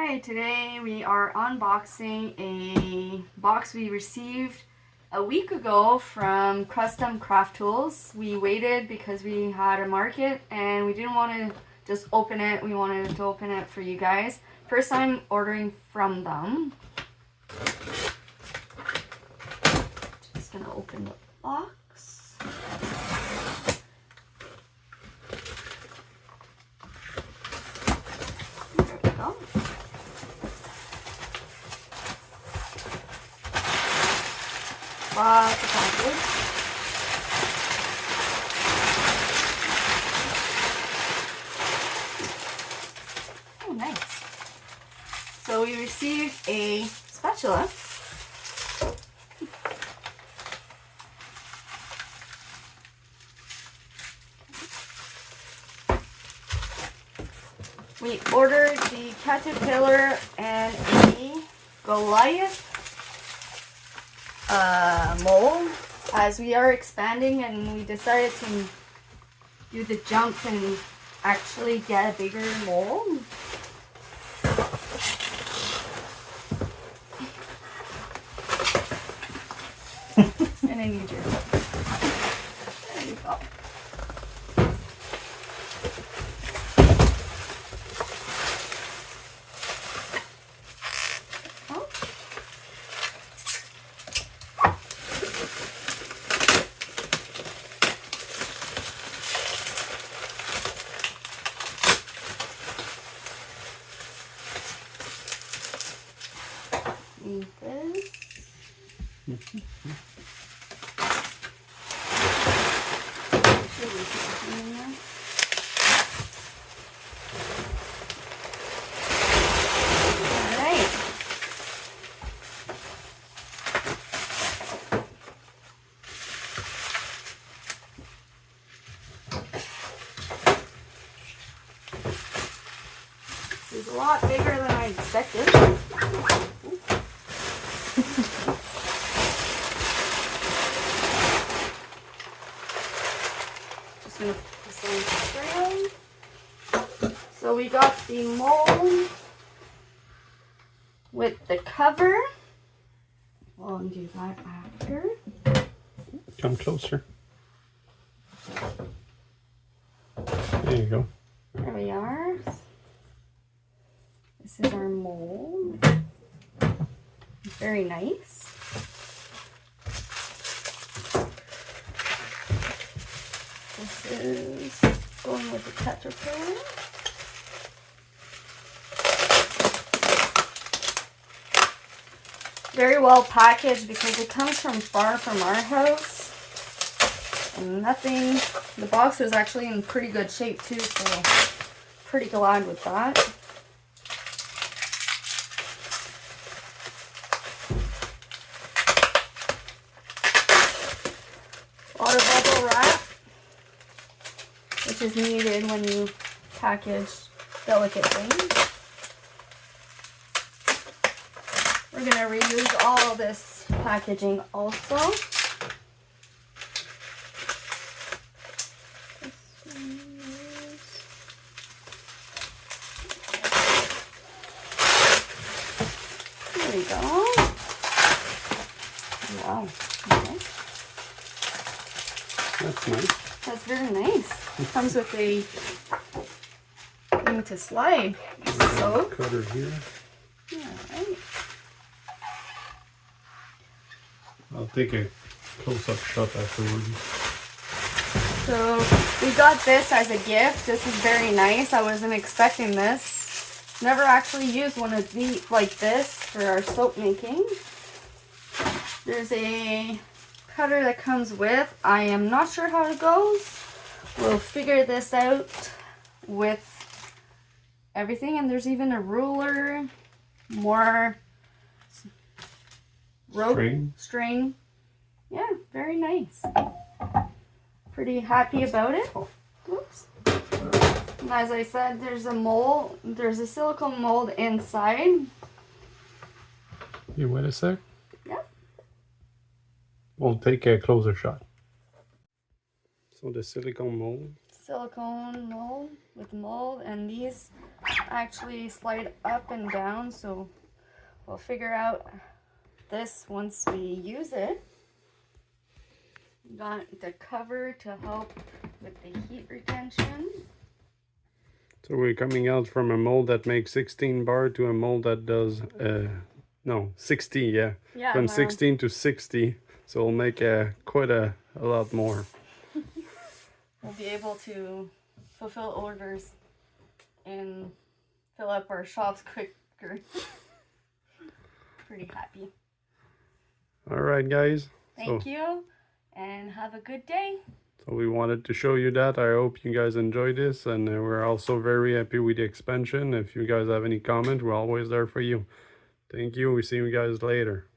Hi, today we are unboxing a box we received a week ago from Customcrafttools. We waited because we had a market and we didn't want to just open it. We wanted to open it for you guys. First time ordering from them. Just gonna open the box. There we go. Lots of package. Oh, nice. So we received a spatula. We ordered the caterpillar and a Goliath mold, as we are expanding and we decided to do the jump and actually get a bigger mold. And I need your help. There you go. Need this. Alright. This is a lot bigger than I expected. Just gonna put this on the tray. So we got the mold with the cover. We'll do that after. Come closer. There you go. There we are. This is our mold. Very nice. This is going with the caterpillar. Very well packaged because it comes from far from our house. And nothing, the box was actually in pretty good shape too, so pretty glad with that. Water bubble wrap, which is needed when you package delicate things. We're going to reuse all of this packaging also. There we go. Wow. Okay. That's nice. That's very nice. It comes with a thing to slide. So Cutter here. alright. I'll take a close-up shot afterwards. So we got this as a gift. This is very nice. I wasn't expecting this. Never actually used one of these like this for our soap making. There's a cutter that comes with. I am not sure how it goes. We'll figure this out with everything. And there's even a ruler, more rope, string. Yeah, very nice. Pretty happy about it. Oops. And as I said, there's a mold. There's a silicone mold inside. You wait a sec? Yep. We'll take a closer shot. So the silicone mold. silicone mold with mold, and these actually slide up and down, so we'll figure out this once we use it. Got the cover to help with the heat retention. So we're coming out from a mold that makes 16 bar to a mold that does no 60, yeah, from 16 to 60. So we'll make quite a lot more. We'll be able to fulfill orders and fill up our shops quicker. Pretty happy. All right, guys. Thank you, and have a good day. So we wanted to show you that. I hope you guys enjoyed this, and we're also very happy with the expansion. If you guys have any comment, we're always there for you. Thank you. We see you guys later.